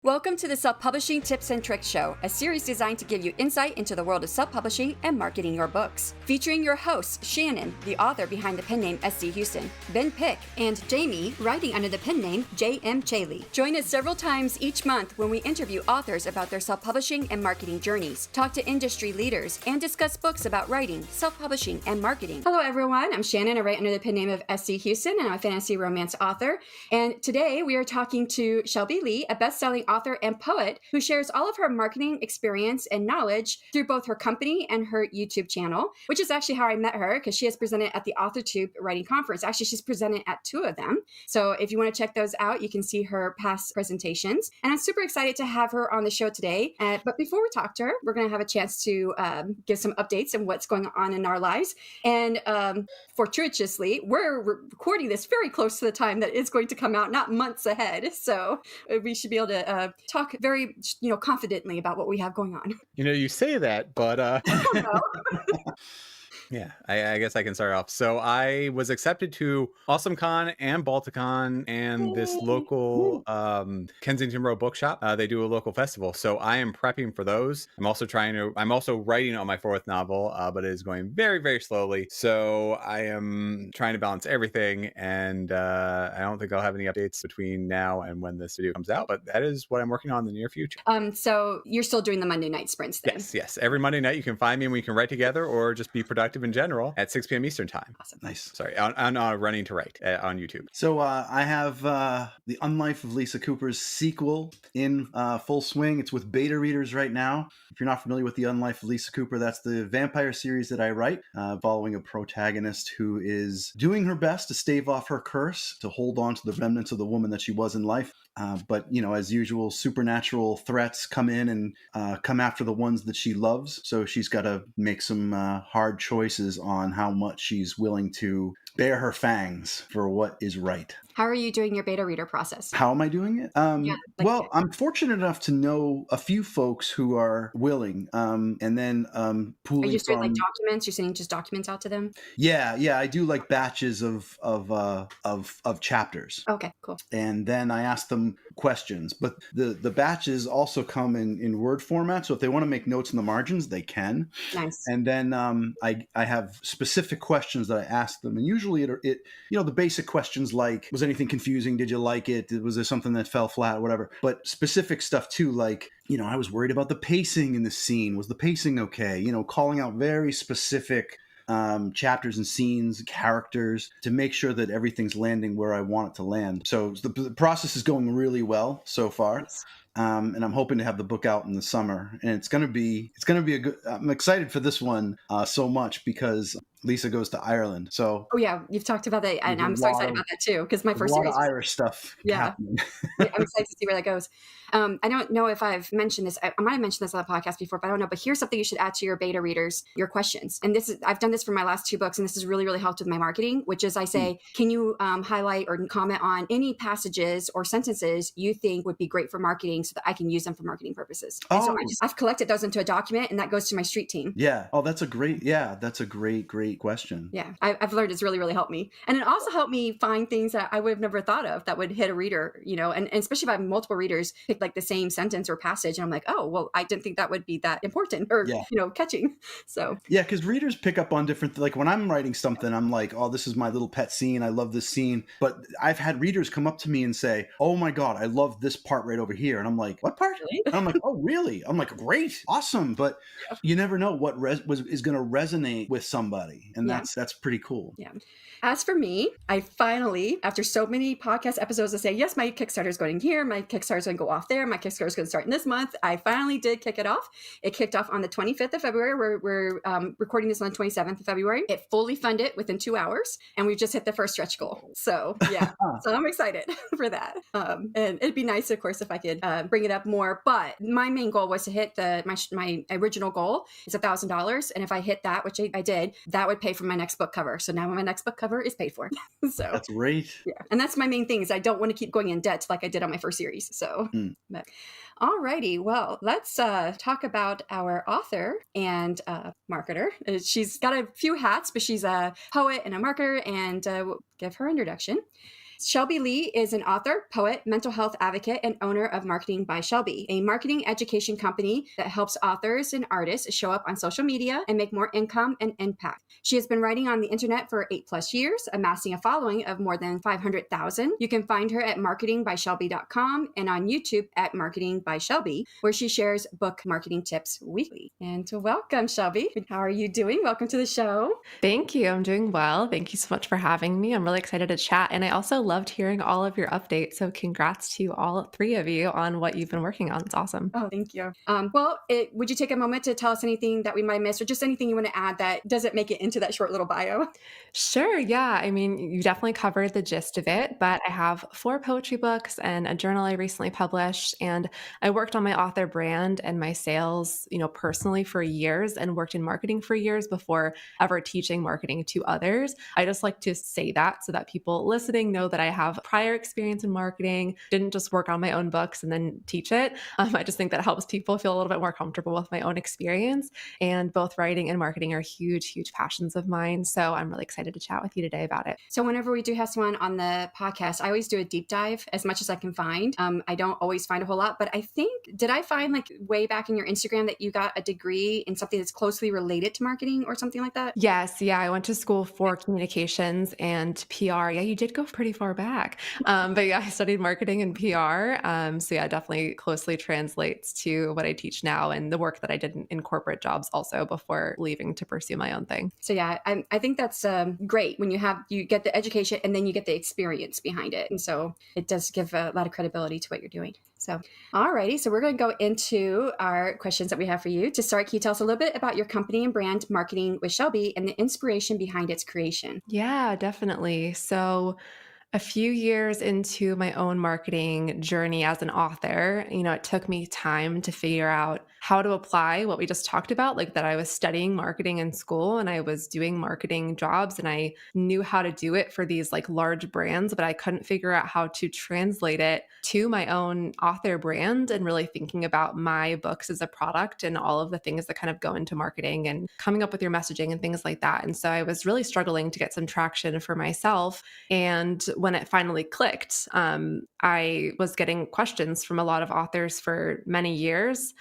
Welcome to the Self-Publishing Tips and Tricks Show, a series designed to give you insight into the world of self-publishing and marketing your books. Featuring your hosts, Shannon, the author behind the pen name S.C. Huston, Ben Pick, and Jamie, writing under the pen name J.M. Chaley. Join us several times each month when we interview authors about their self-publishing and marketing journeys, talk to industry leaders, and discuss books about writing, self-publishing, and marketing. Hello, everyone. I'm Shannon. I write under the pen name of S.C. Huston, and I'm a fantasy romance author. And today we are talking to Shelby Leigh, a best-selling author and poet who shares all of her marketing experience and knowledge through both her company and her YouTube channel, which is actually how I met her because she has presented at the AuthorTube Writing Conference. Actually, she's presented at 2 of them. So if you want to check those out, you can see her past presentations. And I'm super excited to have her on the show today. But before we talk to her, we're going to have a chance to give some updates on what's going on in our lives. And fortuitously, we're recording this very close to the time that it's going to come out, not months ahead. So we should be able to talk very, confidently about what we have going on. You say that, but I don't know. yeah, I guess I can start off. So I was accepted to AwesomeCon and Balticon and this local Kensington Road bookshop. They do a local festival. So I am prepping for those. I'm also writing on my 4th novel, but it is going very, very slowly. So I am trying to balance everything. And I don't think I'll have any updates between now and when this video comes out, but that is what I'm working on in the near future. So you're still doing the Monday night sprints then? Yes. Every Monday night you can find me and we can write together or just be productive in general at 6 p.m. Eastern time. Awesome. Nice. Sorry, on Running to Write on YouTube. So I have The Unlife of Lisa Cooper's sequel in full swing. It's with beta readers right now. If you're not familiar with The Unlife of Lisa Cooper, that's the vampire series that I write, following a protagonist who is doing her best to stave off her curse, to hold on to the remnants of the woman that she was in life. But, as usual, supernatural threats come in and come after the ones that she loves. So she's got to make some hard choices on how much she's willing to bare her fangs for what is right. How are you doing your beta reader process? How am I doing it? I'm fortunate enough to know a few folks who are willing, and then pooling. Are you just doing like documents? You're sending just documents out to them? Yeah, I do like batches of chapters. Okay, cool. And then I ask them questions, but the batches also come in Word format. So if they want to make notes in the margins, they can. Nice. And then I have specific questions that I ask them, and usually it the basic questions like, was anything confusing? Did you like it? Was there something that fell flat or whatever? But specific stuff too, like, I was worried about the pacing in the scene. Was the pacing okay? Calling out very specific chapters and scenes, characters, to make sure that everything's landing where I want it to land. So the process is going really well so far. Nice. And I'm hoping to have the book out in the summer, and it's going to be a good. I'm excited for this one so much because Lisa goes to Ireland. So you've talked about that, and I'm so excited about that too because my first series. A lot of Irish stuff. Happening. I'm excited to see where that goes. I don't know if I've mentioned this. I might have mentioned this on the podcast before, but I don't know. But here's something you should add to your beta readers: your questions. And I've done this for my last 2 books, and this has really, really helped with my marketing. Which is, I say, can you highlight or comment on any passages or sentences you think would be great for marketing, so that I can use them for marketing purposes? And so I've collected those into a document, and that goes to my street team. Yeah. Oh, that's a great question. Yeah. I've learned it's really, really helped me. And it also helped me find things that I would have never thought of that would hit a reader, and especially if I have multiple readers pick like the same sentence or passage. And I'm like, oh, well, I didn't think that would be that important or, catching. So. Yeah. Because readers pick up on different, like when I'm writing something, I'm like, oh, this is my little pet scene. I love this scene. But I've had readers come up to me and say, oh my God, I love this part right over here. And I'm like, what part? Really? And I'm like, oh, really? I'm like, great. Awesome. But you never know what is going to resonate with somebody. And that's pretty cool. Yeah. As for me, I finally, after so many podcast episodes to say, yes, my Kickstarter is going here, my Kickstarter is going to go off there, my Kickstarter is going to start in this month, I finally did kick it off. It kicked off on the 25th of February. We're recording this on the 27th of February. It fully funded within 2 hours, and we've just hit the first stretch goal. So yeah, so I'm excited for that. And it'd be nice, of course, if I could bring it up more. But my main goal was to hit my original goal is $1,000, and if I hit that, which I did, that would pay for my next book cover. So now my next book cover is paid for. So that's great. Yeah, and that's my main thing is I don't want to keep going in debt like I did on my first series. So, but alrighty, well, let's talk about our author and marketer. She's got a few hats, but she's a poet and a marketer, and we'll give her introduction. Shelby Leigh is an author, poet, mental health advocate, and owner of Marketing by Shelby, a marketing education company that helps authors and artists show up on social media and make more income and impact. She has been writing on the internet for 8+ years, amassing a following of more than 500,000. You can find her at marketingbyshelby.com and on YouTube at Marketing by Shelby, where she shares book marketing tips weekly. And welcome, Shelby. How are you doing? Welcome to the show. Thank you. I'm doing well. Thank you so much for having me. I'm really excited to chat. And I also loved hearing all of your updates. So congrats to all three of you on what you've been working on. It's awesome. Oh, thank you. Would you take a moment to tell us anything that we might miss or just anything you want to add that doesn't make it into that short little bio? Sure. Yeah. I mean, you definitely covered the gist of it, but I have 4 poetry books and a journal I recently published. And I worked on my author brand and my sales, personally for years and worked in marketing for years before ever teaching marketing to others. I just like to say that so that people listening know that I have prior experience in marketing, didn't just work on my own books and then teach it. I just think that helps people feel a little bit more comfortable with my own experience. And both writing and marketing are huge, huge passions of mine. So I'm really excited to chat with you today about it. So whenever we do have someone on the podcast, I always do a deep dive as much as I can find. I don't always find a whole lot, but I think, did I find like way back in your Instagram that you got a degree in something that's closely related to marketing or something like that? Yes. Yeah. I went to school for communications and PR. Yeah, you did go pretty far back. But yeah, I studied marketing and PR. So yeah, it definitely closely translates to what I teach now and the work that I did in corporate jobs also before leaving to pursue my own thing. So yeah, I think that's great when you get the education and then you get the experience behind it. And so it does give a lot of credibility to what you're doing. So, alrighty. So we're going to go into our questions that we have for you. To start, can you tell us a little bit about your company and brand, Marketing with Shelby, and the inspiration behind its creation? Yeah, definitely. So a few years into my own marketing journey as an author, it took me time to figure out how to apply what we just talked about, like that I was studying marketing in school and I was doing marketing jobs and I knew how to do it for these like large brands, but I couldn't figure out how to translate it to my own author brand and really thinking about my books as a product and all of the things that kind of go into marketing and coming up with your messaging and things like that. And so I was really struggling to get some traction for myself. And when it finally clicked, I was getting questions from a lot of authors for many years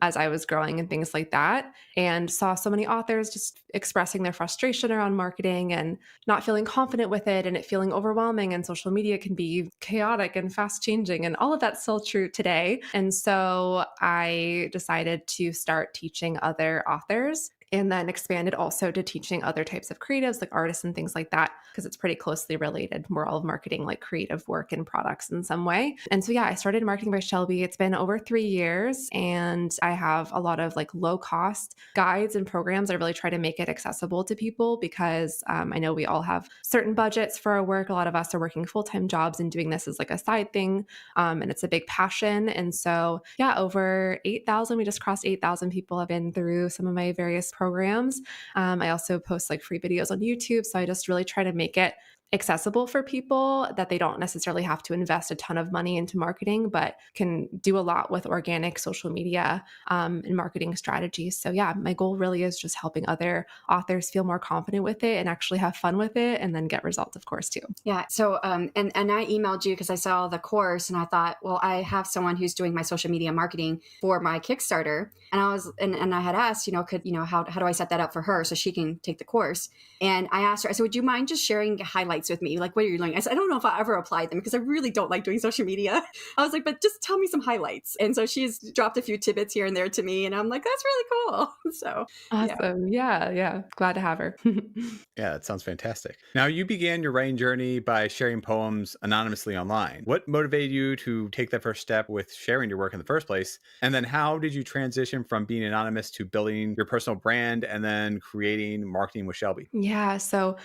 as I was growing and things like that, and saw so many authors just expressing their frustration around marketing and not feeling confident with it and it feeling overwhelming, and social media can be chaotic and fast changing, and all of that's still true today. And so I decided to start teaching other authors and then expanded also to teaching other types of creatives like artists and things like that, because it's pretty closely related. We're all marketing like creative work and products in some way. And so, yeah, I started Marketing by Shelby. It's been over 3 years and I have a lot of like low cost guides and programs. I really try to make it accessible to people because I know we all have certain budgets for our work. A lot of us are working full-time jobs and doing this as like a side thing. And it's a big passion. And so, yeah, over 8,000, we just crossed 8,000 people have been through some of my various programs. I also post like free videos on YouTube. So I just really try to make it accessible for people that they don't necessarily have to invest a ton of money into marketing, but can do a lot with organic social media and marketing strategies. So yeah, my goal really is just helping other authors feel more confident with it and actually have fun with it and then get results, of course, too. Yeah. So, and I emailed you because I saw the course and I thought, well, I have someone who's doing my social media marketing for my Kickstarter. And I had asked, how do I set that up for her so she can take the course? And I asked her, I said, would you mind just sharing highlights with me? Like, what are you learning? I said, I don't know if I ever applied them because I really don't like doing social media. I was like, but just tell me some highlights. And so she's dropped a few tidbits here and there to me. And I'm like, that's really cool. So awesome. Yeah. Glad to have her. Yeah, that sounds fantastic. Now, you began your writing journey by sharing poems anonymously online. What motivated you to take that first step with sharing your work in the first place? And then how did you transition from being anonymous to building your personal brand and then creating Marketing with Shelby? Yeah. So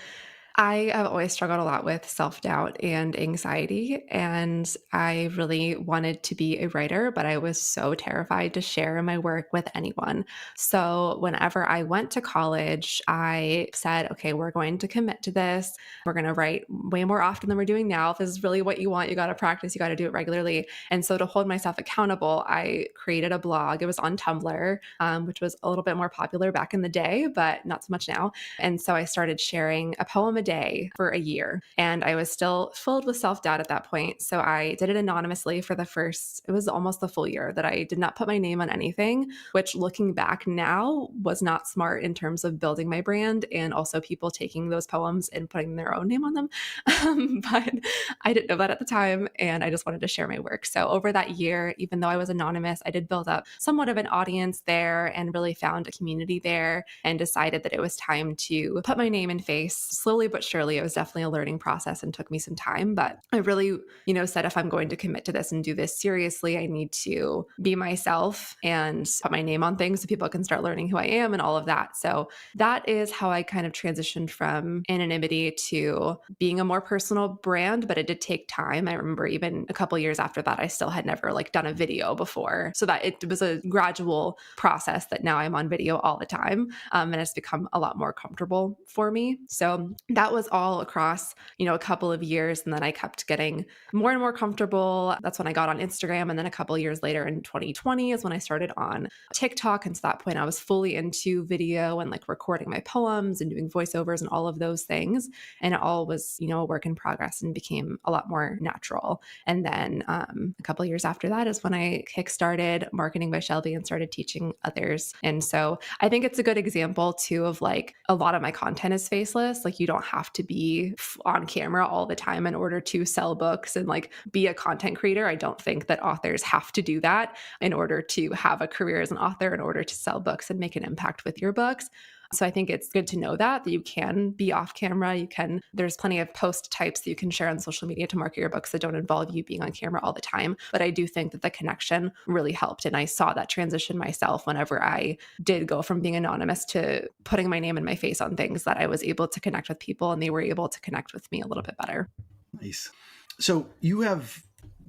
I have always struggled a lot with self-doubt and anxiety, and I really wanted to be a writer, but I was so terrified to share my work with anyone. So whenever I went to college, I said, okay, we're going to commit to this. We're going to write way more often than we're doing now. If this is really what you want, you got to practice, you got to do it regularly. And so to hold myself accountable, I created a blog. It was on Tumblr, which was a little bit more popular back in the day, but not so much now. And so I started sharing a poem a day for a year. And I was still filled with self-doubt at that point. So I did it anonymously for it was almost the full year that I did not put my name on anything, which looking back now was not smart in terms of building my brand and also people taking those poems and putting their own name on them. But I didn't know that at the time, and I just wanted to share my work. So over that year, even though I was anonymous, I did build up somewhat of an audience there and really found a community there and decided that it was time to put my name and face. Slowly but surely, it was definitely a learning process and took me some time. But I really, said if I'm going to commit to this and do this seriously, I need to be myself and put my name on things so people can start learning who I am and all of that. So that is how I kind of transitioned from anonymity to being a more personal brand, but it did take time. I remember even a couple years after that, I still had never done a video before. So that it was a gradual process that now I'm on video all the time. And it's become a lot more comfortable for me. So that was all across, a couple of years. And then I kept getting more and more comfortable. That's when I got on Instagram. And then a couple of years later in 2020 is when I started on TikTok. And to that point, I was fully into video and recording my poems and doing voiceovers and all of those things. And it all was, a work in progress and became a lot more natural. And then a couple of years after that is when I kickstarted Marketing by Shelby and started teaching others. And so I think it's a good example too of a lot of my content is faceless. You don't have to be on camera all the time in order to sell books and be a content creator. I don't think that authors have to do that in order to have a career as an author, in order to sell books and make an impact with your books. So I think it's good to know that you can be off camera. There's plenty of post types that you can share on social media to market your books that don't involve you being on camera all the time. But I do think that the connection really helped. And I saw that transition myself whenever I did go from being anonymous to putting my name and my face on things, that I was able to connect with people and they were able to connect with me a little bit better. Nice. So you have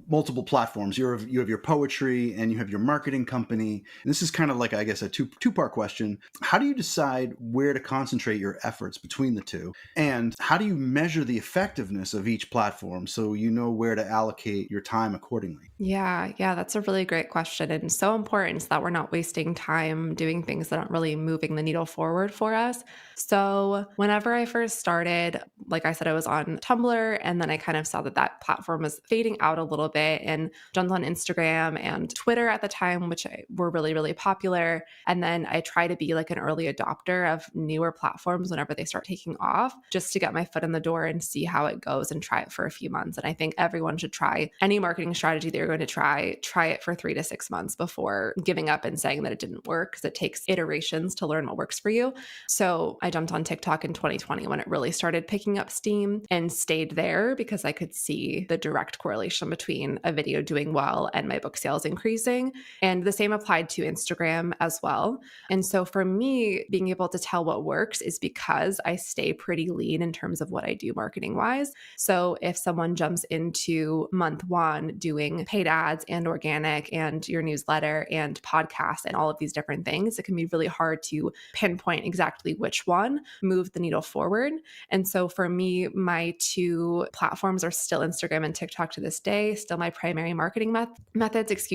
multiple platforms. You have your poetry and you have your marketing company. And this is kind of I guess, a two-part question. How do you decide where to concentrate your efforts between the two? And how do you measure the effectiveness of each platform so you know where to allocate your time accordingly? Yeah, that's a really great question, and so important so that we're not wasting time doing things that aren't really moving the needle forward for us. So whenever I first started, like I said, I was on Tumblr, and then I kind of saw that platform was fading out a little bit, and jumped on Instagram and Twitter at the time, which were really, really popular. And then I try to be an early adopter of newer platforms whenever they start taking off, just to get my foot in the door and see how it goes and try it for a few months. And I think everyone should try any marketing strategy they're going to try it for 3 to 6 months before giving up and saying that it didn't work, because it takes iterations to learn what works for you. So I jumped on TikTok in 2020 when it really started picking up steam, and stayed there because I could see the direct correlation between a video doing well and my book sales increasing. And the same applied to Instagram as well. And so for me, being able to tell what works is because I stay pretty lean in terms of what I do marketing wise. So if someone jumps into month 1 doing paid ads and organic and your newsletter and podcasts and all of these different things, it can be really hard to pinpoint exactly which one moved the needle forward. And so for me, my 2 platforms are still Instagram and TikTok to this day, still my primary marketing methods,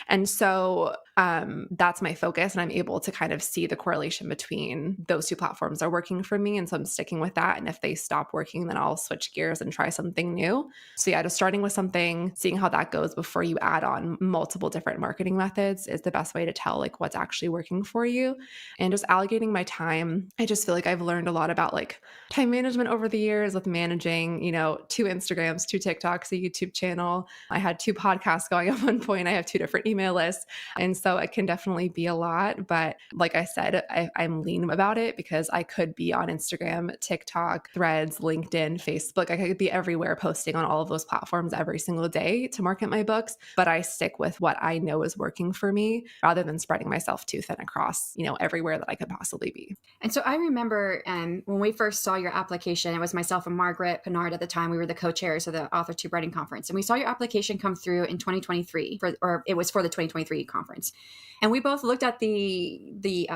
And so that's my focus. And I'm able to kind of see the correlation between those 2 platforms are working for me. And so I'm sticking with that. And if they stop working, then I'll switch gears and try something new. So yeah, just starting with something, seeing how that goes before you add on multiple different marketing methods is the best way to tell what's actually working for you. And just allocating my time. I just feel I've learned a lot about time management over the years with managing, 2 Instagrams, 2 TikToks, a YouTube channel. I had 2 podcasts going at one point. I have 2 different email lists. And so it can definitely be a lot. But like I said, I'm lean about it because I could be on Instagram, TikTok, Threads, LinkedIn, Facebook. I could be everywhere posting on all of those platforms every single day to market my books. But I stick with what I know is working for me rather than spreading myself too thin across, everywhere that I could possibly be. And so I remember when we first saw your application, it was myself and Margaret Pinard at the time. We were the co-chairs of the AuthorTube Writing Conference. And we saw your application application come through in 2023 or it was for the 2023 conference. And we both looked at the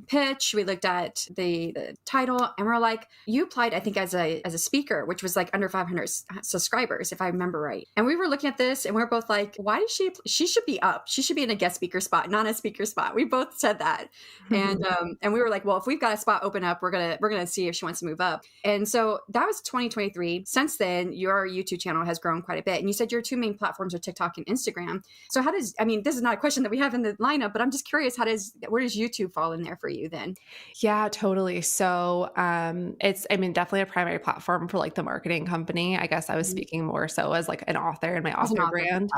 pitch, we looked at the title, and we're like, you applied, I think, as a speaker, which was like under 500 subscribers, if I remember right. And we were looking at this and we were both like, why is she should be up. She should be in a guest speaker spot, not a speaker spot. We both said that. And we were like, well, if we've got a spot open up, we're gonna see if she wants to move up. And so that was 2023. Since then, your YouTube channel has grown quite a bit. And you said your two main platforms are TikTok and Instagram. So this is not a question that we have in the lineup, but I'm just curious, where does YouTube fall in there for you then? Yeah, totally. So it's, definitely a primary platform for like the marketing company. I guess I was speaking more so as like an author and my author brand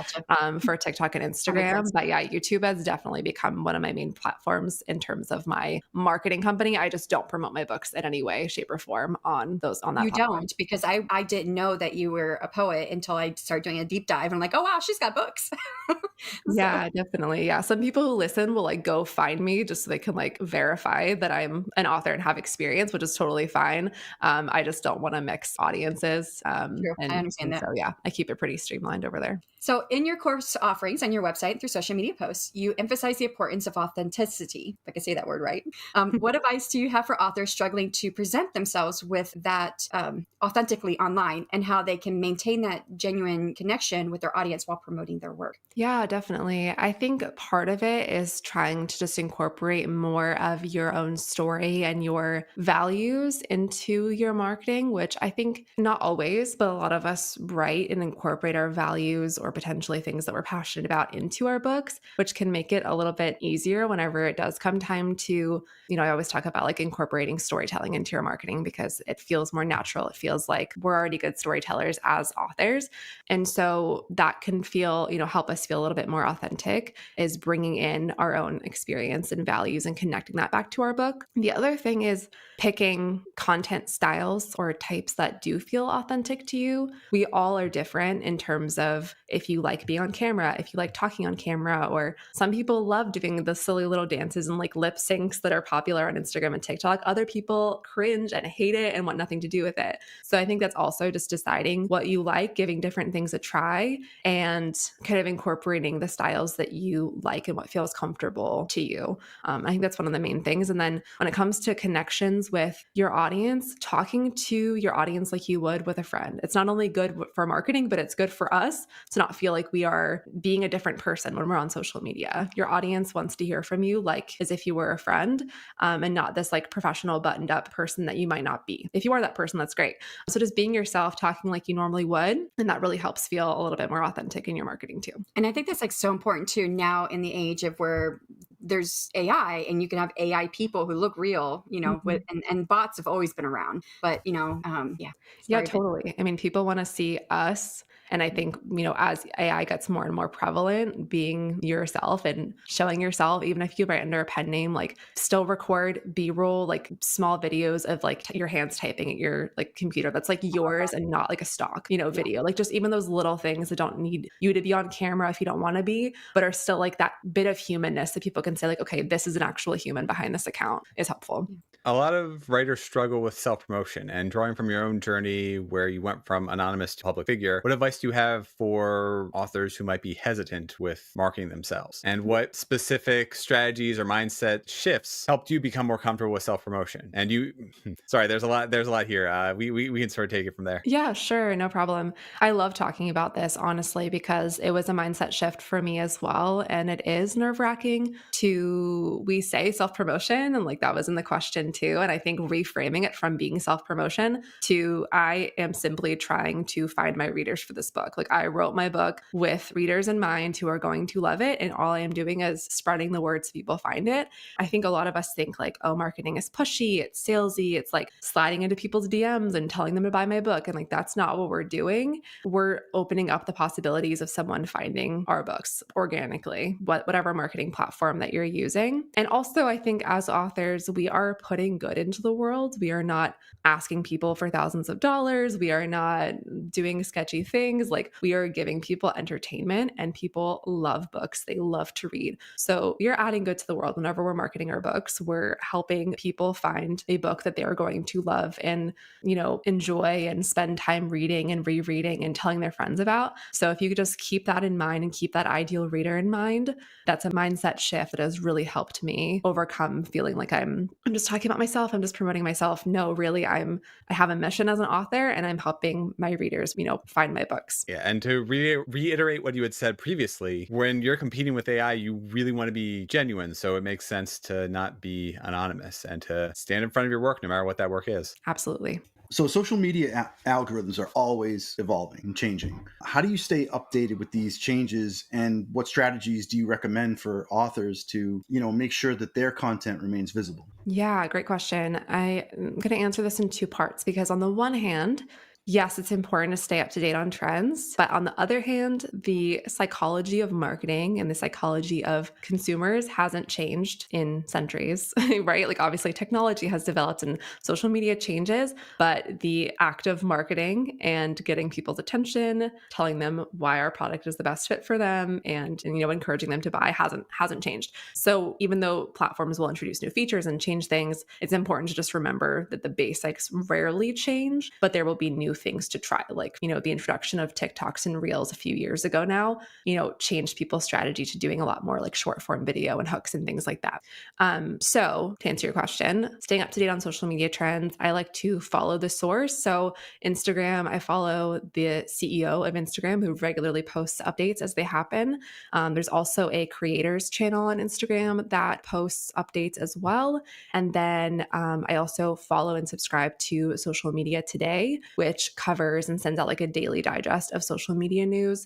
for TikTok and Instagram. But yeah, YouTube has definitely become one of my main platforms in terms of my marketing company. I just don't promote my books in any way, shape, or form on that platform. Don't, because I didn't know that you were a poet until I started doing a deep dive. And I'm like, oh wow, she's got books. Yeah, definitely. Yeah. Some people who listen will like go find me just so they can like verify that I'm an author and have experience, which is totally fine. I just don't want to mix audiences. True. I understand that. So yeah, I keep it pretty streamlined over there. So in your course offerings on your website through social media posts, you emphasize the importance of authenticity, if I can say that word right. What advice do you have for authors struggling to present themselves with that authentically online, and how they can maintain that genuine connection with their audience while promoting their work? Yeah, definitely. I think part of it is trying to just incorporate more of your own story and your values into your marketing, which I think not always, but a lot of us write and incorporate our values or potentially things that we're passionate about into our books, which can make it a little bit easier whenever it does come time to, I always talk about like incorporating storytelling into your marketing because it feels more natural. It feels like we're already good storytellers as authors. And so that can feel, help us feel a little bit more authentic, is bringing in our own experience and values and connecting that back to our book. The other thing is picking content styles or types that do feel authentic to you. We all are different in terms of if you like being on camera, if you like talking on camera, or some people love doing the silly little dances and like lip syncs that are popular on Instagram and TikTok. Other people cringe and hate it and want nothing to do with it. So I think that's also just deciding what you like, giving different things a try, and kind of incorporating the styles that you like and what feels comfortable to you. I think that's one of the main things. And then when it comes to connections with your audience, talking to your audience like you would with a friend. It's not only good for marketing, but it's good for us to not feel like we are being a different person when we're on social media. Your audience wants to hear from you like as if you were a friend, and not this like professional buttoned up person that you might not be. If you are that person, that's great. So just being yourself, talking like you normally would, and that really helps feel a little bit more authentic in your marketing too. And I think that's like so important too now in the age of where there's AI and you can have AI people who look real, with, and bots have always been around, but yeah, totally. People want to see us. And I think, as AI gets more and more prevalent, being yourself and showing yourself, even if you write under a pen name, like still record B-roll, like small videos of like your hands typing at your like computer. That's like yours and not like a stock, video. Like just even those little things that don't need you to be on camera if you don't want to be, but are still like that bit of humanness that people can say like, okay, this is an actual human behind this account is helpful. A lot of writers struggle with self-promotion, and drawing from your own journey where you went from anonymous to public figure, what advice do you have for authors who might be hesitant with marketing themselves? And what specific strategies or mindset shifts helped you become more comfortable with self-promotion? And sorry, there's a lot here. We can sort of take it from there. Yeah, sure. No problem. I love talking about this, honestly, because it was a mindset shift for me as well. And it is nerve-wracking we say self-promotion, and like that was in the question too. And I think reframing it from being self-promotion to I am simply trying to find my readers for this book. Like I wrote my book with readers in mind who are going to love it. And all I am doing is spreading the word so people find it. I think a lot of us think like, oh, marketing is pushy, it's salesy, it's like sliding into people's DMs and telling them to buy my book. And like, that's not what we're doing. We're opening up the possibilities of someone finding our books organically, whatever marketing platform that you're using. And also I think as authors, we are putting good into the world. We are not asking people for thousands of dollars. We are not doing sketchy things. things. Like, we are giving people entertainment, and people love books. They love to read. So we are adding good to the world. Whenever we're marketing our books, we're helping people find a book that they are going to love and, enjoy and spend time reading and rereading and telling their friends about. So if you could just keep that in mind and keep that ideal reader in mind, that's a mindset shift that has really helped me overcome feeling like I'm just talking about myself, I'm just promoting myself. No, really, I have a mission as an author, and I'm helping my readers, find my books. Yeah, and to reiterate what you had said previously, when you're competing with AI, you really want to be genuine. So it makes sense to not be anonymous and to stand in front of your work, no matter what that work is. Absolutely. So social media algorithms are always evolving and changing. How do you stay updated with these changes, and what strategies do you recommend for authors to, make sure that their content remains visible? Yeah, great question. I'm going to answer this in two parts, because on the one hand, yes, it's important to stay up to date on trends. But on the other hand, the psychology of marketing and the psychology of consumers hasn't changed in centuries, right? Like, obviously technology has developed and social media changes, but the act of marketing and getting people's attention, telling them why our product is the best fit for them, and encouraging them to buy hasn't changed. So even though platforms will introduce new features and change things, it's important to just remember that the basics rarely change, but there will be new things to try. Like, the introduction of TikToks and Reels a few years ago now, changed people's strategy to doing a lot more like short form video and hooks and things like that. So to answer your question, staying up to date on social media trends, I like to follow the source. So Instagram, I follow the CEO of Instagram, who regularly posts updates as they happen. There's also a creators channel on Instagram that posts updates as well. And then I also follow and subscribe to Social Media Today, which covers and sends out like a daily digest of social media news.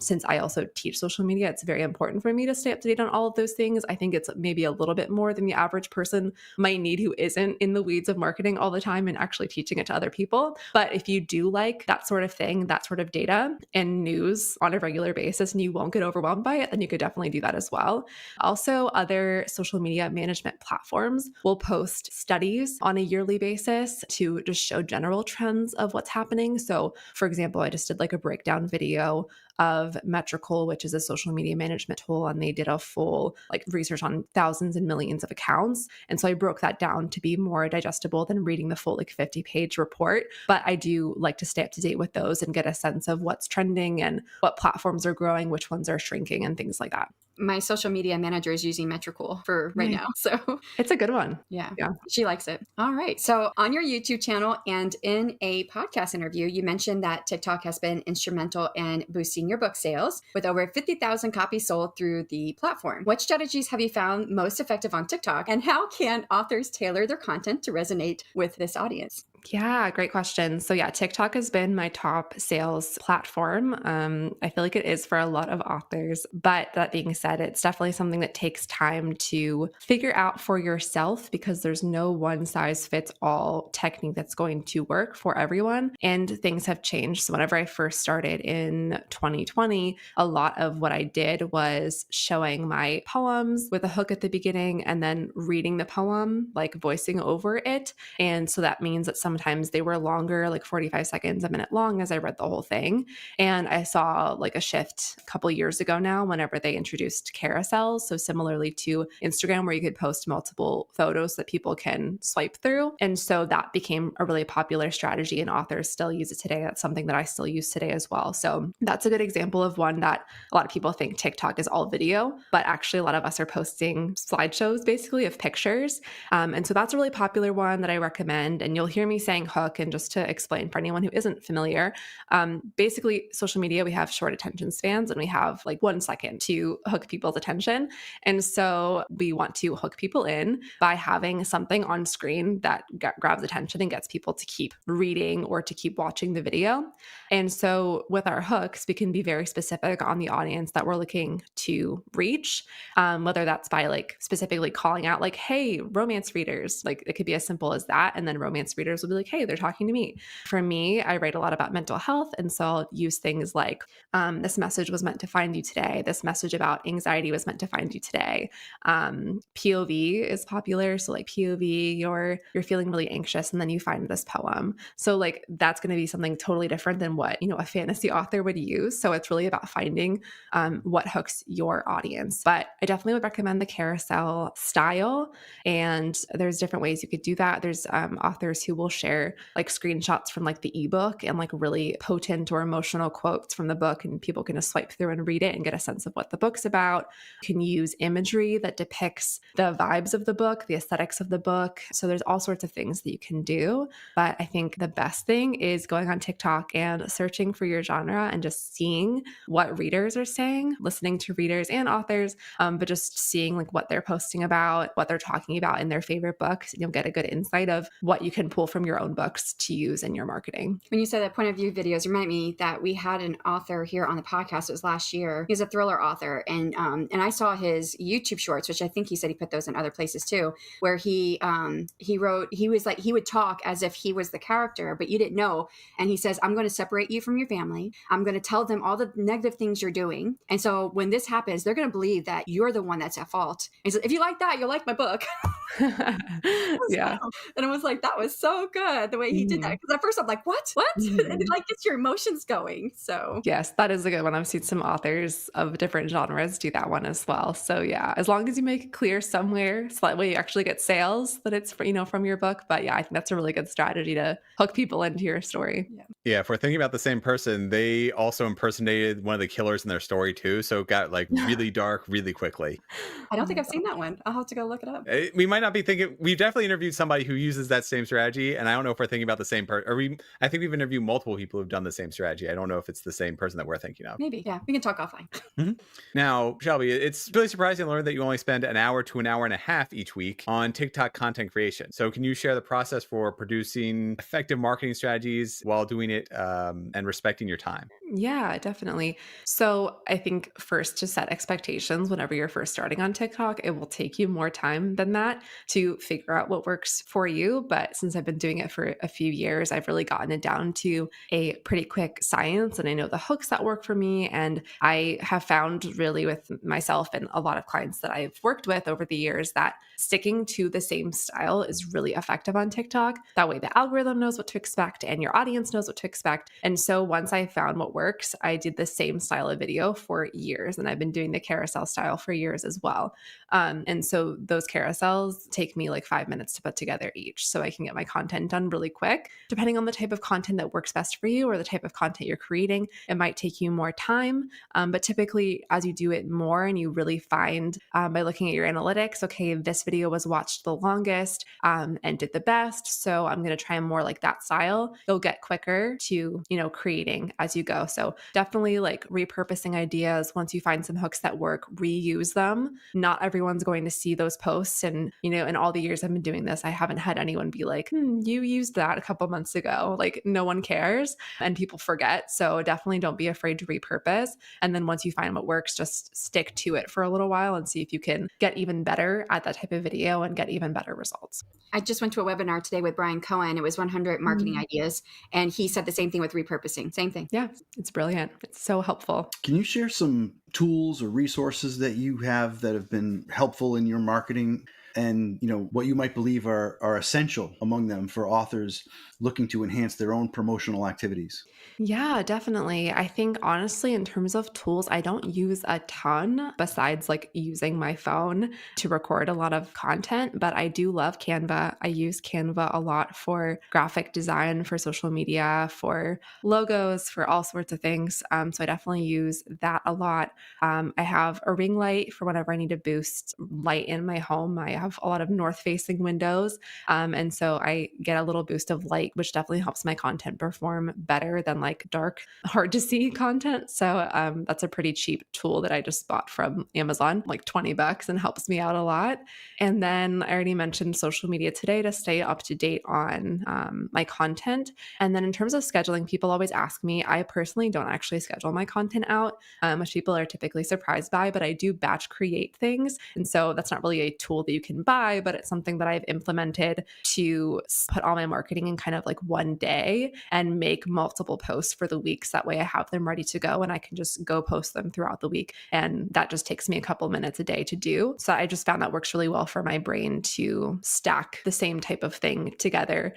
Since I also teach social media, it's very important for me to stay up to date on all of those things. I think it's maybe a little bit more than the average person might need who isn't in the weeds of marketing all the time and actually teaching it to other people. But if you do like that sort of thing, that sort of data and news on a regular basis, and you won't get overwhelmed by it, then you could definitely do that as well. Also, other social media management platforms will post studies on a yearly basis to just show general trends of what's happening. So for example, I just did like a breakdown video of Metrical, which is a social media management tool, and they did a full like research on thousands and millions of accounts. And so I broke that down to be more digestible than reading the full like 50-page report. But I do like to stay up to date with those and get a sense of what's trending and what platforms are growing, which ones are shrinking, and things like that. My social media manager is using Metricool for right now. So it's a good one. Yeah, she likes it. All right. So on your YouTube channel and in a podcast interview, you mentioned that TikTok has been instrumental in boosting your book sales with over 50,000 copies sold through the platform. What strategies have you found most effective on TikTok, and how can authors tailor their content to resonate with this audience? Yeah, great question. So yeah, TikTok has been my top sales platform. I feel like it is for a lot of authors, but that being said, it's definitely something that takes time to figure out for yourself, because there's no one size fits all technique that's going to work for everyone, and things have changed. So whenever I first started in 2020, a lot of what I did was showing my poems with a hook at the beginning and then reading the poem, like voicing over it. And so that means that sometimes they were longer, like 45 seconds, a minute long as I read the whole thing. And I saw like a shift a couple years ago now whenever they introduced carousels. So similarly to Instagram, where you could post multiple photos that people can swipe through. And so that became a really popular strategy, and authors still use it today. That's something that I still use today as well. So that's a good example of one that a lot of people think TikTok is all video, but actually a lot of us are posting slideshows basically of pictures. And so that's a really popular one that I recommend. And you'll hear me saying hook. And just to explain for anyone who isn't familiar, basically social media, we have short attention spans and we have like 1 second to hook people's attention. And so we want to hook people in by having something on screen that grabs attention and gets people to keep reading or to keep watching the video. And so with our hooks, we can be very specific on the audience that we're looking to reach, whether that's by like specifically calling out like, hey, romance readers, like it could be as simple as that. And then romance readers will will be like, hey, they're talking to me. For me, I write a lot about mental health. And so I'll use things like, this message was meant to find you today. This message about anxiety was meant to find you today. POV is popular. So like POV, you're feeling really anxious and then you find this poem. So like that's going to be something totally different than what, a fantasy author would use. So it's really about finding what hooks your audience. But I definitely would recommend the carousel style. And there's different ways you could do that. There's authors who will share like screenshots from like the ebook and like really potent or emotional quotes from the book, and people can just swipe through and read it and get a sense of what the book's about. You can use imagery that depicts the vibes of the book, the aesthetics of the book. So there's all sorts of things that you can do. But I think the best thing is going on TikTok and searching for your genre and just seeing what readers are saying, listening to readers and authors, but just seeing like what they're posting about, what they're talking about in their favorite books. You'll get a good insight of what you can pull from your own books to use in your marketing. When you said that point of view videos, remind me that we had an author here on the podcast. It was last year. He's a thriller author, and I saw his YouTube shorts, which I think he said he put those in other places too, where he was like, he would talk as if he was the character, but you didn't know. And he says, I'm going to separate you from your family. I'm going to tell them all the negative things you're doing. And so when this happens, they're going to believe that you're the one that's at fault. And so if you like that, you'll like my book. Yeah. And I was like, that was so good the way he did that. Because at first I'm like, what? And it like gets your emotions going. So yes, that is a good one. I've seen some authors of different genres do that one as well. So yeah, as long as you make it clear somewhere so that way you actually get sales that it's from your book. But yeah, I think that's a really good strategy to hook people into your story. Yeah, if we're thinking about the same person, they also impersonated one of the killers in their story too. So it got like really dark really quickly. I don't think I've seen that one. I'll have to go look it up. We might not be thinking. We've definitely interviewed somebody who uses that same strategy, and I don't know if we're thinking about the same person. I think we've interviewed multiple people who've done the same strategy. I don't know if it's the same person that we're thinking of. Maybe, yeah. We can talk offline. Now, Shelby, it's really surprising to learn that you only spend an hour to an hour and a half each week on TikTok content creation. So can you share the process for producing effective marketing strategies while doing it and respecting your time? Yeah, definitely. So I think first to set expectations whenever you're first starting on TikTok, it will take you more time than that to figure out what works for you. But since I've been doing it for a few years, I've really gotten it down to a pretty quick science, and I know the hooks that work for me. And I have found really with myself and a lot of clients that I've worked with over the years that sticking to the same style is really effective on TikTok. That way the algorithm knows what to expect and your audience knows what to expect. And so once I found what works, I did the same style of video for years, and I've been doing the carousel style for years as well. And so those carousels take me like 5 minutes to put together each, so I can get my content done really quick. Depending on the type of content that works best for you or the type of content you're creating, it might take you more time. But typically, as you do it more and you really find by looking at your analytics, okay, this video was watched the longest and did the best, so I'm going to try more like that style. You'll get quicker to, creating as you go. So definitely like repurposing ideas. Once you find some hooks that work, reuse them. Not everyone's going to see those posts. And, in all the years I've been doing this, I haven't had anyone be like, you used that a couple months ago. Like no one cares and people forget. So definitely don't be afraid to repurpose. And then once you find what works, just stick to it for a little while and see if you can get even better at that type of video and get even better results. I just went to a webinar today with Brian Cohen. It was 100 marketing ideas. And he said the same thing with repurposing. Same thing. Yeah, it's brilliant. It's so helpful. Can you share some tools or resources that you have that have been helpful in your marketing, and what you might believe are essential among them for authors looking to enhance their own promotional activities? Yeah, definitely. I think honestly, in terms of tools, I don't use a ton besides like using my phone to record a lot of content, but I do love Canva. I use Canva a lot for graphic design, for social media, for logos, for all sorts of things. So I definitely use that a lot. I have a ring light for whenever I need to boost light in my home. I have a lot of north facing windows. And so I get a little boost of light, which definitely helps my content perform better than like dark, hard to see content. So that's a pretty cheap tool that I just bought from Amazon, like $20, and helps me out a lot. And then I already mentioned social media today to stay up to date on my content. And then in terms of scheduling, people always ask me, I personally don't actually schedule my content out, which people are typically surprised by, but I do batch create things. And so that's not really a tool that you can buy, but it's something that I've implemented to put all my marketing in kind of like one day and make multiple posts for the weeks. That way I have them ready to go and I can just go post them throughout the week. And that just takes me a couple minutes a day to do. So I just found that works really well for my brain to stack the same type of thing together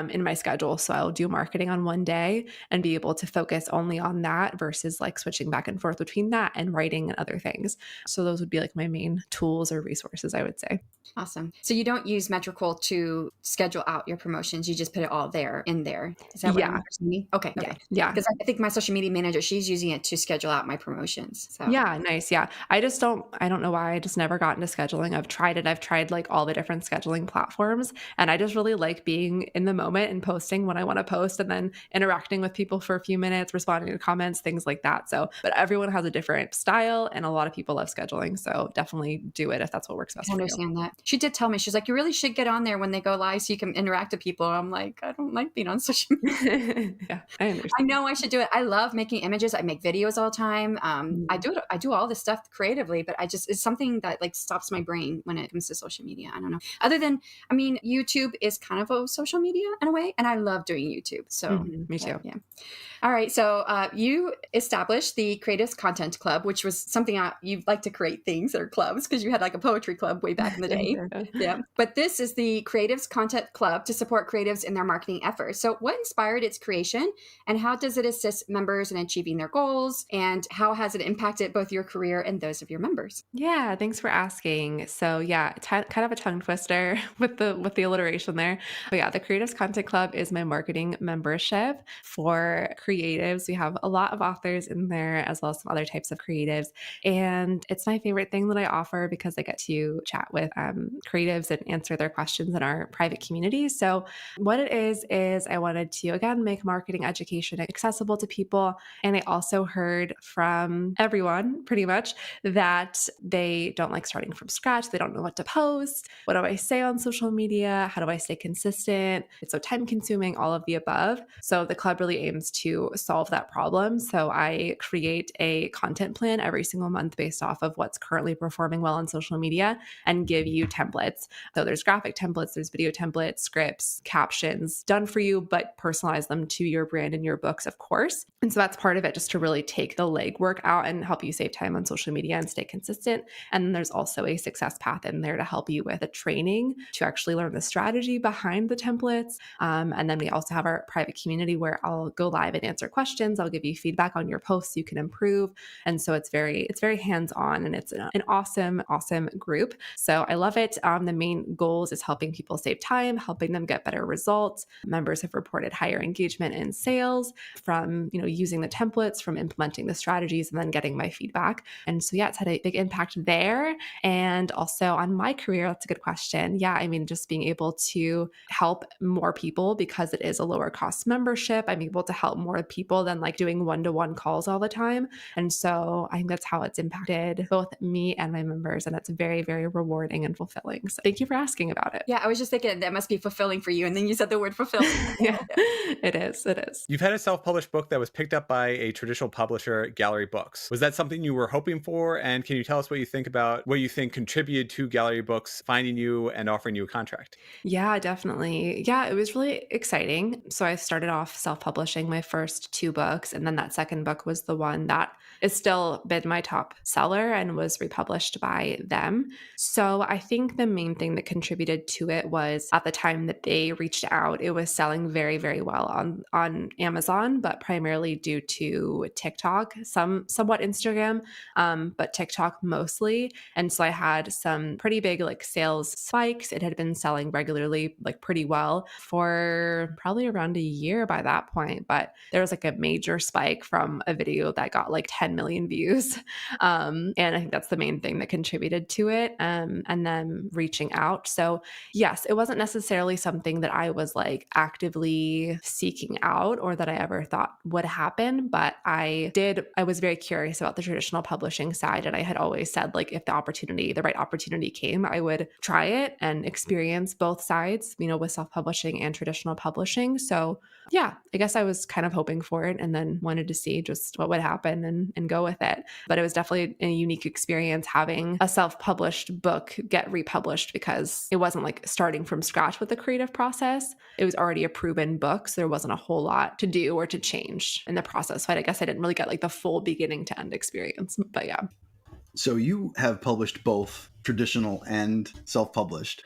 in my schedule. So I'll do marketing on one day and be able to focus only on that versus like switching back and forth between that and writing and other things. So those would be like my main tools or resources, I would say. Awesome. So you don't use Metricool to schedule out your promotions. You just put it all there in there. Is that what I'm understanding? Okay. Yeah. Because I think my social media manager, she's using it to schedule out my promotions. So yeah, nice. Yeah. I don't know why I just never got into scheduling. I've tried it. I've tried like all the different scheduling platforms, and I just really like being in the moment and posting when I want to post and then interacting with people for a few minutes, responding to comments, things like that. So, but everyone has a different style and a lot of people love scheduling. So definitely do it if that's what works best I for you. understand that. She did tell me, she's like, you really should get on there when they go live so you can interact with people. I'm like, I don't like being on social media. Yeah, I understand. I know I should do it. I love making images. I make videos all the time. I do all this stuff creatively, but it's something that like stops my brain when it comes to social media. I don't know. Other than, I mean, YouTube is kind of a social media in a way, and I love doing YouTube. So me too. Yeah. All right. So you established the Creatives Content Club, which was something you like to create things that are clubs because you had like a poetry club way back in the day. Yeah. But this is the Creatives Content Club to support creatives in their marketing efforts. So what inspired its creation and how does it assist members in achieving their goals? And how has it impacted both your career and those of your members? Yeah, thanks for asking. So yeah, kind of a tongue twister with the alliteration there. But yeah, the Creatives Content Club is my marketing membership for creatives. We have a lot of authors in there as well as some other types of creatives. And it's my favorite thing that I offer because I get to chat with creatives and answer their questions in our private community. So what it is I wanted to, again, make marketing education accessible to people. And I also heard from everyone pretty much that they don't like starting from scratch. They don't know what to post. What do I say on social media? How do I stay consistent? It's so time consuming, all of the above. So the club really aims to solve that problem. So I create a content plan every single month based off of what's currently performing well on social media and give you templates. So there's graphic templates, there's video templates, scripts, captions done for you, but personalize them to your brand and your books, of course. And so that's part of it, just to really take the legwork out and help you save time on social media and stay consistent. And then there's also a success path in there to help you with the training to actually learn the strategy behind the templates. And then we also have our private community where I'll go live and answer questions. I'll give you feedback on your posts you can improve. And so it's very hands-on and it's an awesome group. So I love it. The main goals is helping people save time, helping them get better results. Members have reported higher engagement and sales from, using the templates, from implementing the strategies and then getting my feedback. And so yeah, it's had a big impact there. And also on my career, that's a good question. Yeah, I mean, just being able to help more people because it is a lower cost membership. I'm able to help more people than like doing one-to-one calls all the time. And so I think that's how it's impacted both me and my members. And it's very, very rewarding and fulfilling. So thank you for asking about it. Yeah, I was just thinking that must be fulfilling for you. And then you said the word fulfilling. Yeah, it is. You've had a self-published book that was picked up by a traditional publisher, Gallery Books. Was that something you were hoping for? And can you tell us what you think contributed to Gallery Books finding you and offering you a contract? Yeah, definitely. Yeah, it was really exciting. So I started off self-publishing my first 2 books, and then that second book was the one that is still been my top seller and was republished by them. So I think the main thing that contributed to it was at the time that they reached out, it was selling very, very well on Amazon, but primarily due to TikTok, somewhat Instagram, but TikTok mostly. And so I had some pretty big like sales spikes. It had been selling regularly, like pretty well for probably around a year by that point. But there was like a major spike from a video that got like 10 million views. And I think that's the main thing that contributed to it. And then reaching out. So yes, it wasn't necessarily something that I was like actively seeking out or that I ever thought would happen, but I was very curious about the traditional publishing side. And I had always said, like, if the right opportunity came, I would try it and experience both sides, with self-publishing and traditional publishing. So yeah, I guess I was kind of hoping for it and then wanted to see just what would happen and go with it. But it was definitely a unique experience having a self-published book get republished because it wasn't like starting from scratch with the creative process. It was already a proven book, so there wasn't a whole lot to do or to change in the process. But I guess I didn't really get like the full beginning to end experience. But yeah. So you have published both traditional and self-published.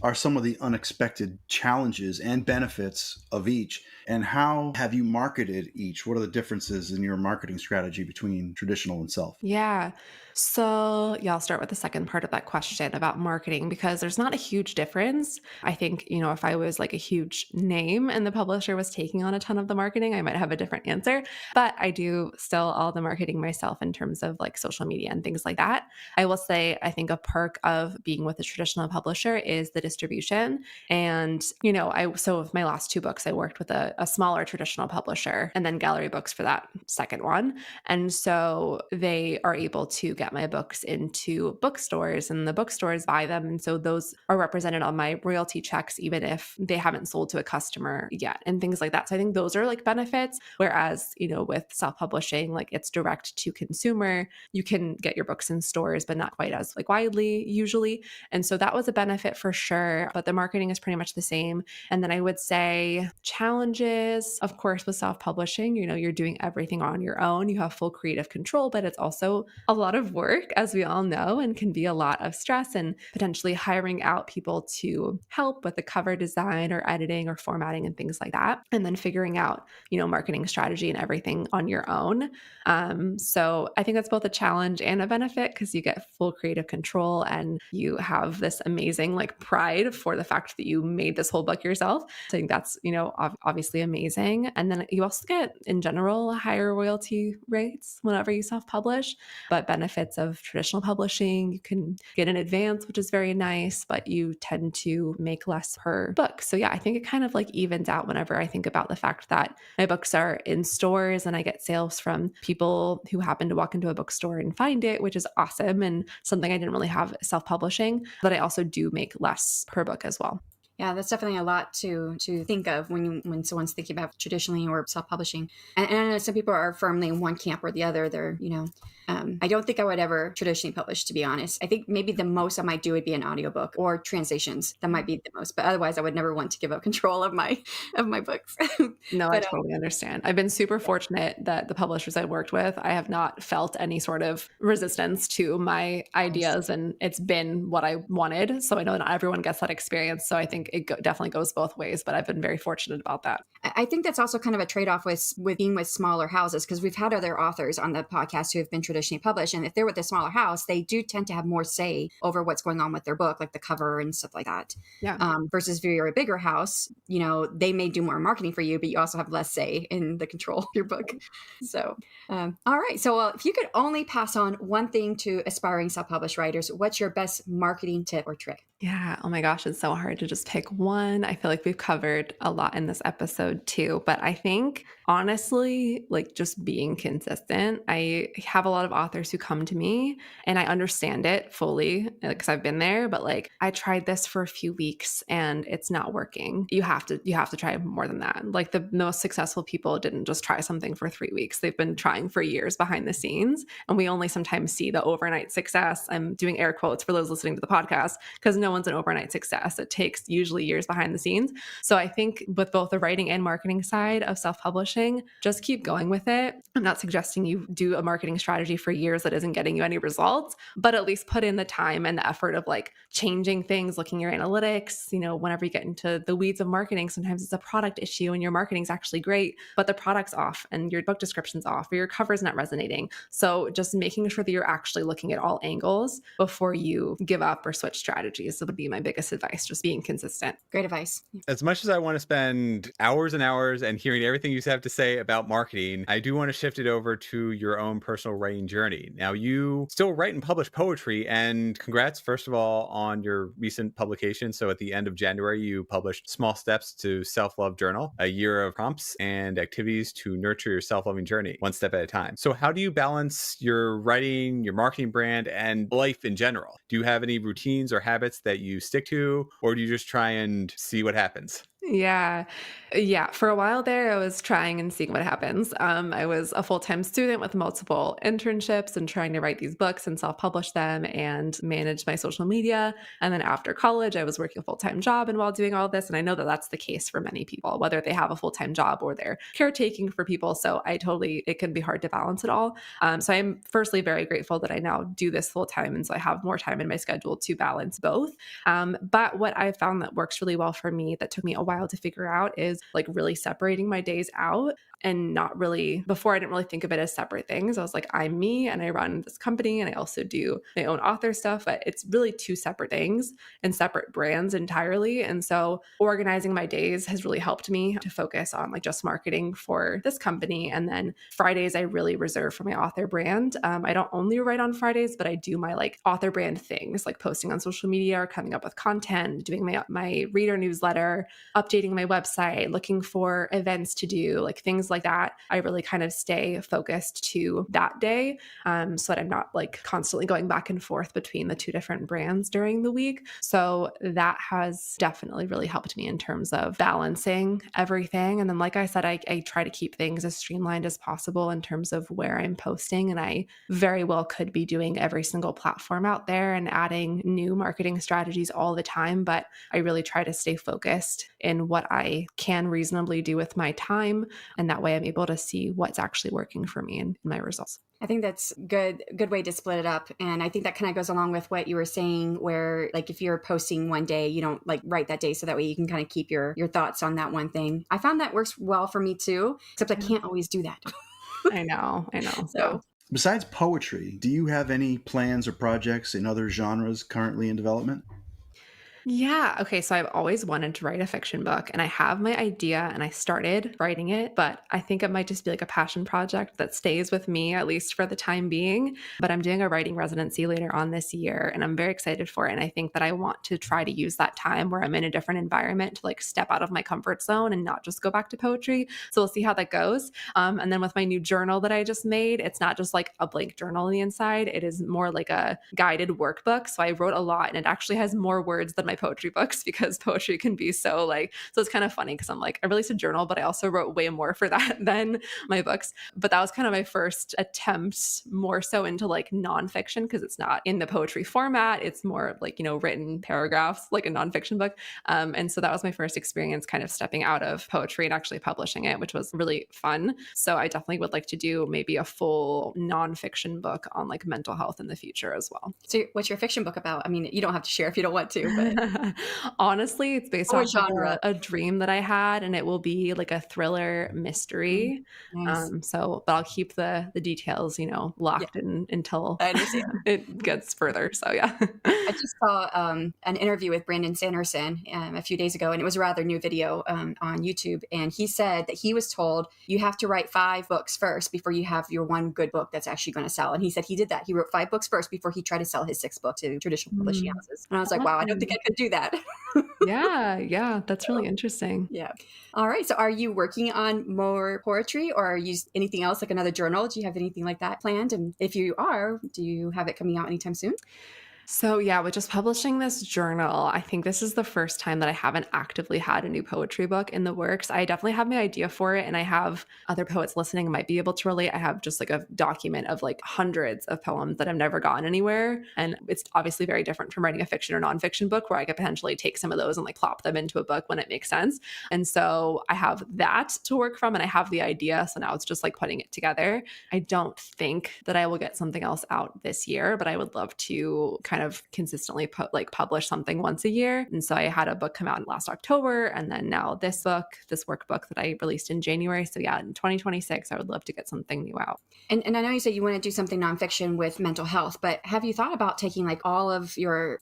Are some of the unexpected challenges and benefits of each? And how have you marketed each? What are the differences in your marketing strategy between traditional and self? Yeah. So, yeah, I'll start with the second part of that question about marketing because there's not a huge difference. I think, if I was like a huge name and the publisher was taking on a ton of the marketing, I might have a different answer. But I do still all the marketing myself in terms of like social media and things like that. I will say, I think a perk of being with a traditional publisher is the distribution. And, so with my last two books, I worked with a smaller traditional publisher and then Gallery Books for that second one. And so they are able to get my books into bookstores and the bookstores buy them. And so those are represented on my royalty checks, even if they haven't sold to a customer yet and things like that. So I think those are like benefits. Whereas, with self-publishing, like it's direct to consumer, you can get your books in stores, but not quite as like widely usually. And so that was a benefit for sure. But the marketing is pretty much the same. And then I would say challenges, of course, with self-publishing, you're doing everything on your own. You have full creative control, but it's also a lot of work, as we all know, and can be a lot of stress and potentially hiring out people to help with the cover design or editing or formatting and things like that. And then figuring out, marketing strategy and everything on your own. So I think that's both a challenge and a benefit because you get full creative control and you have this amazing like pride for the fact that you made this whole book yourself. So I think that's, obviously amazing. And then you also get in general higher royalty rates whenever you self-publish, but benefits of traditional publishing, you can get in advance, which is very nice, but you tend to make less per book. So yeah, I think it kind of like evens out whenever I think about the fact that my books are in stores and I get sales from people who happen to walk into a bookstore and find it, which is awesome and something I didn't really have self-publishing, but I also do make less per book as well. Yeah, that's definitely a lot to think of when someone's thinking about traditionally or self-publishing. And I know some people are firmly in one camp or the other. They're, I don't think I would ever traditionally publish, to be honest. I think maybe the most I might do would be an audiobook or translations. That might be the most, but otherwise I would never want to give up control of my books. No, But, I totally understand. I've been super fortunate that the publishers I worked with, I have not felt any sort of resistance to my ideas and it's been what I wanted. So I know not everyone gets that experience. So I think it definitely goes both ways, but I've been very fortunate about that. I think that's also kind of a trade-off with being with smaller houses, because we've had other authors on the podcast who have been traditionally published, and if they're with a smaller house, they do tend to have more say over what's going on with their book, like the cover and stuff like that. Yeah. Versus if you're a bigger house, they may do more marketing for you, but you also have less say in the control of your book. So, all right. So if you could only pass on one thing to aspiring self-published writers, what's your best marketing tip or trick? Yeah. Oh my gosh, it's so hard to just pick one. I feel like we've covered a lot in this episode too, but I think honestly, like just being consistent. I have a lot of authors who come to me and I understand it fully because I've been there, but like I tried this for a few weeks and it's not working. You have to try more than that. Like the most successful people didn't just try something for 3 weeks. They've been trying for years behind the scenes, and we only sometimes see the overnight success. I'm doing air quotes for those listening to the podcast because no one's an overnight success. It takes usually years behind the scenes. So I think with both the writing and marketing side of self-publishing, just keep going with it. I'm not suggesting you do a marketing strategy for years that isn't getting you any results, but at least put in the time and the effort of like changing things, looking at your analytics. Whenever you get into the weeds of marketing, sometimes it's a product issue and your marketing's actually great, but the product's off and your book description's off or your cover's not resonating. So just making sure that you're actually looking at all angles before you give up or switch strategies. That would be my biggest advice, just being consistent. Great advice. As much as I want to spend hours and hours and hearing everything you have to say about marketing, I do want to shift it over to your own personal writing journey. Now, you still write and publish poetry, and congrats, first of all, on your recent publication. So at the end of January, you published Small Steps to Self-Love Journal, a year of prompts and activities to nurture your self-loving journey, one step at a time. So how do you balance your writing, your marketing brand, and life in general? Do you have any routines or habits that you stick to, or do you just try and see what happens? Yeah. Yeah. For a while there, I was trying and seeing what happens. I was a full-time student with multiple internships and trying to write these books and self-publish them and manage my social media. And then after college, I was working a full-time job and while doing all this. And I know that that's the case for many people, whether they have a full-time job or they're caretaking for people. So it can be hard to balance it all. So I'm firstly very grateful that I now do this full-time. And so I have more time in my schedule to balance both. But what I found that works really well for me that took me a while to figure out is like really separating my days out and not really, before I didn't really think of it as separate things. I was like, I'm me and I run this company and I also do my own author stuff, but it's really two separate things and separate brands entirely. And so organizing my days has really helped me to focus on like just marketing for this company. And then Fridays, I really reserve for my author brand. I don't only write on Fridays, but I do my like author brand things like posting on social media or coming up with content, doing my reader newsletter, updating my website, looking for events to do, like things like that. I really kind of stay focused to that day so that I'm not like constantly going back and forth between the two different brands during the week. So that has definitely really helped me in terms of balancing everything. And then, like I said, I try to keep things as streamlined as possible in terms of where I'm posting. And I very well could be doing every single platform out there and adding new marketing strategies all the time. But I really try to stay focused in what I can reasonably do with my time. And that way I'm able to see what's actually working for me in my results. I think that's good way to split it up. And I think that kind of goes along with what you were saying, where like if you're posting one day, you don't like write that day. So that way you can kind of keep your thoughts on that one thing. I found that works well for me too, except I can't always do that. I know. So Besides poetry, do you have any plans or projects in other genres currently in development? Yeah. Okay. So I've always wanted to write a fiction book and I have my idea and I started writing it, but I think it might just be like a passion project that stays with me, at least for the time being. But I'm doing a writing residency later on this year and I'm very excited for it. And I think that I want to try to use that time where I'm in a different environment to like step out of my comfort zone and not just go back to poetry. So we'll see how that goes. And then with my new journal that I just made, it's not just like a blank journal on the inside. It is more like a guided workbook. So I wrote a lot and it actually has more words than my poetry books because poetry can be so it's kind of funny because I'm like, I released a journal, but I also wrote way more for that than my books. But that was kind of my first attempt more so into like nonfiction because it's not in the poetry format. It's more like, written paragraphs, like a nonfiction book. And so that was my first experience kind of stepping out of poetry and actually publishing it, which was really fun. So I definitely would like to do maybe a full nonfiction book on like mental health in the future as well. So what's your fiction book about? I mean, you don't have to share if you don't want to, but honestly, it's based or off genre. of a dream that I had, and it will be like a thriller mystery. Nice. But I'll keep the details, locked in until I understand. it gets further. So yeah. I just saw an interview with Brandon Sanderson a few days ago, and it was a rather new video on YouTube. And he said that he was told you have to write 5 books first before you have your one good book that's actually going to sell. And he said he did that. He wrote 5 books first before he tried to sell his 6th book to traditional publishing houses. And I was like, wow, I don't think I could do that. Yeah, that's really interesting. Yeah. All right. So are you working on more poetry or are you anything else like another journal? Do you have anything like that planned? And if you are, do you have it coming out anytime soon? So yeah, with just publishing this journal, I think this is the first time that I haven't actively had a new poetry book in the works. I definitely have my idea for it, and I have other poets listening might be able to relate. I have just like a document of like hundreds of poems that have never gone anywhere. And it's obviously very different from writing a fiction or nonfiction book where I could potentially take some of those and like plop them into a book when it makes sense. And so I have that to work from and I have the idea. So now it's just like putting it together. I don't think that I will get something else out this year, but I would love to kind of consistently publish something once a year. And so I had a book come out last October, and then now this workbook that I released in January. So yeah, in 2026, I would love to get something new out. And I know you said you want to do something nonfiction with mental health, but have you thought about taking like all of you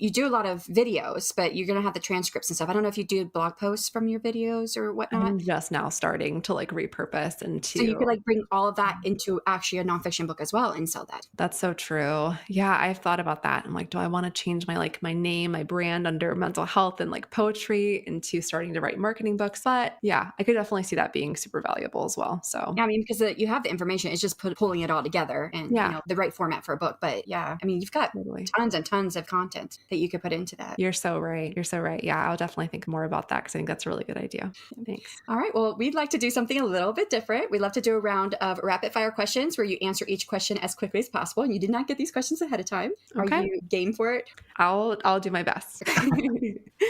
do a lot of videos, but you're going to have the transcripts and stuff. I don't know if you do blog posts from your videos or whatnot. I'm just now starting to like repurpose into. So you could like bring all of that into actually a nonfiction book as well and sell that. That's so true. Yeah, I've thought about that. I'm like, do I want to change my name, my brand under mental health and like poetry into starting to write marketing books? But yeah, I could definitely see that being super valuable as well. So yeah, I mean, because you have the information, it's just pulling it all together and the right format for a book. But yeah, I mean, you've got tons and tons of content that you could put into that. You're so right. You're so right. Yeah, I'll definitely think more about that because I think that's a really good idea. Thanks. All right. Well, we'd like to do something a little bit different. We'd love to do a round of rapid fire questions where you answer each question as quickly as possible. And you did not get these questions ahead of time. Okay. Are you game for it? I'll do my best.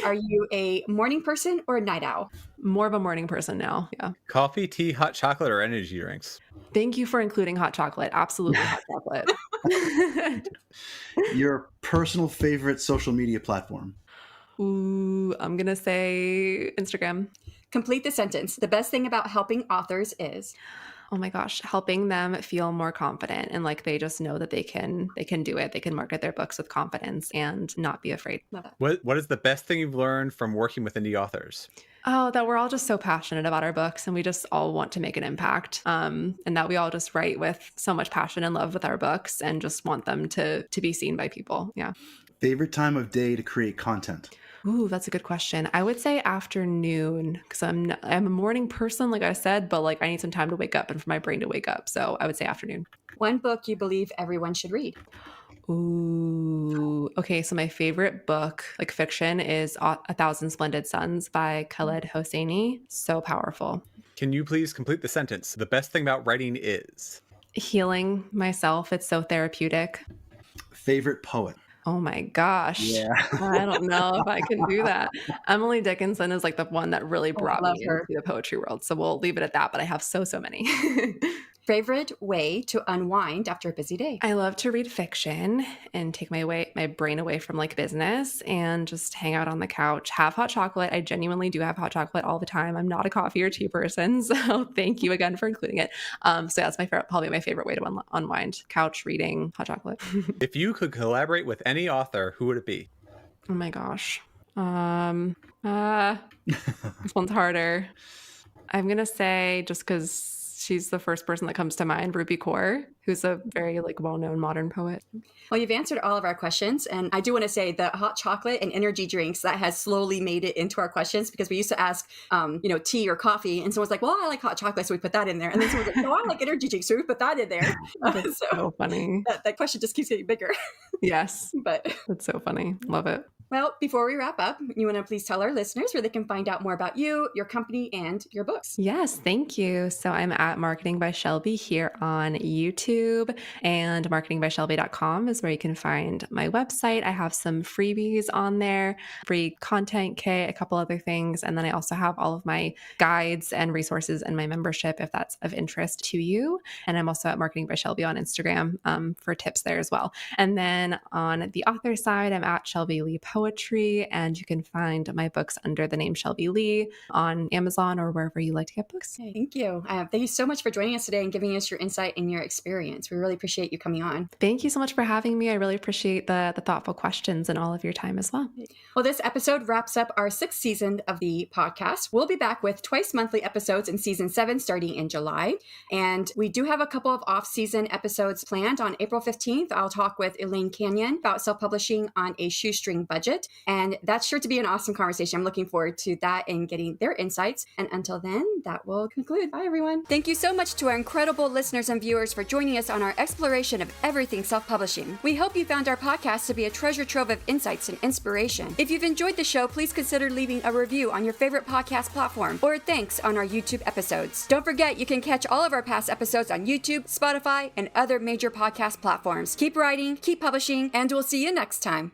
Are you a morning person or a night owl? More of a morning person now. Yeah. Coffee, tea, hot chocolate, or energy drinks? Thank you for including hot chocolate. Absolutely hot chocolate. Your personal favorite social media platform? Ooh, I'm going to say Instagram. Complete the sentence. The best thing about helping authors is... Oh my gosh, helping them feel more confident and like they just know that they can do it. They can market their books with confidence and not be afraid. Love it. What is the best thing you've learned from working with indie authors? Oh, that we're all just so passionate about our books and we just all want to make an impact. And that we all just write with so much passion and love with our books and just want them to be seen by people. Yeah. Favorite time of day to create content? Ooh, that's a good question. I would say afternoon because I'm a morning person, like I said, but like I need some time to wake up and for my brain to wake up. So I would say afternoon. One book you believe everyone should read? Ooh, okay. So my favorite book, like fiction, is A Thousand Splendid Suns by Khaled Hosseini. So powerful. Can you please complete the sentence? The best thing about writing is? Healing myself. It's so therapeutic. Favorite poet? Oh my gosh. Yeah. I don't know if I can do that. Emily Dickinson is like the one that really brought me into the poetry world. So we'll leave it at that, but I have so many. Favorite way to unwind after a busy day? I love to read fiction and take my brain away from like business and just hang out on the couch, have hot chocolate. I genuinely do have hot chocolate all the time. I'm not a coffee or tea person. So thank you again for including it. So that's probably my favorite way to unwind: couch reading, hot chocolate. If you could collaborate with any author, who would it be? Oh my gosh. This one's harder. I'm going to say, just because she's the first person that comes to mind, Ruby Kaur, who's a very like well-known modern poet. Well, you've answered all of our questions. And I do want to say the hot chocolate and energy drinks, that has slowly made it into our questions because we used to ask, tea or coffee. And someone's like, well, I like hot chocolate. So we put that in there. And then someone's like, no, I like energy drinks. So we put that in there. That's so funny. That question just keeps getting bigger. Yes. But that's so funny. Love it. Well, before we wrap up, you want to please tell our listeners where they can find out more about you, your company, and your books. Yes, thank you. So I'm at Marketing by Shelby here on YouTube, and marketingbyshelby.com is where you can find my website. I have some freebies on there, free content kit, a couple other things. And then I also have all of my guides and resources in my membership if that's of interest to you. And I'm also at Marketing by Shelby on Instagram for tips there as well. And then on the author side, I'm at Shelby Leigh Poetry, and you can find my books under the name Shelby Leigh on Amazon or wherever you like to get books. Thank you. Thank you so much for joining us today and giving us your insight and your experience. We really appreciate you coming on. Thank you so much for having me. I really appreciate the thoughtful questions and all of your time as well. Well, this episode wraps up our 6th season of the podcast. We'll be back with twice monthly episodes in season 7 starting in July. And we do have a couple of off-season episodes planned. On April 15th, I'll talk with Elaine Canyon about self-publishing on a shoestring budget. And that's sure to be an awesome conversation. I'm looking forward to that and getting their insights. And until then, that will conclude. Bye, everyone. Thank you so much to our incredible listeners and viewers for joining us on our exploration of everything self-publishing. We hope you found our podcast to be a treasure trove of insights and inspiration. If you've enjoyed the show, please consider leaving a review on your favorite podcast platform or thanks on our YouTube episodes. Don't forget, you can catch all of our past episodes on YouTube, Spotify, and other major podcast platforms. Keep writing, keep publishing, and we'll see you next time.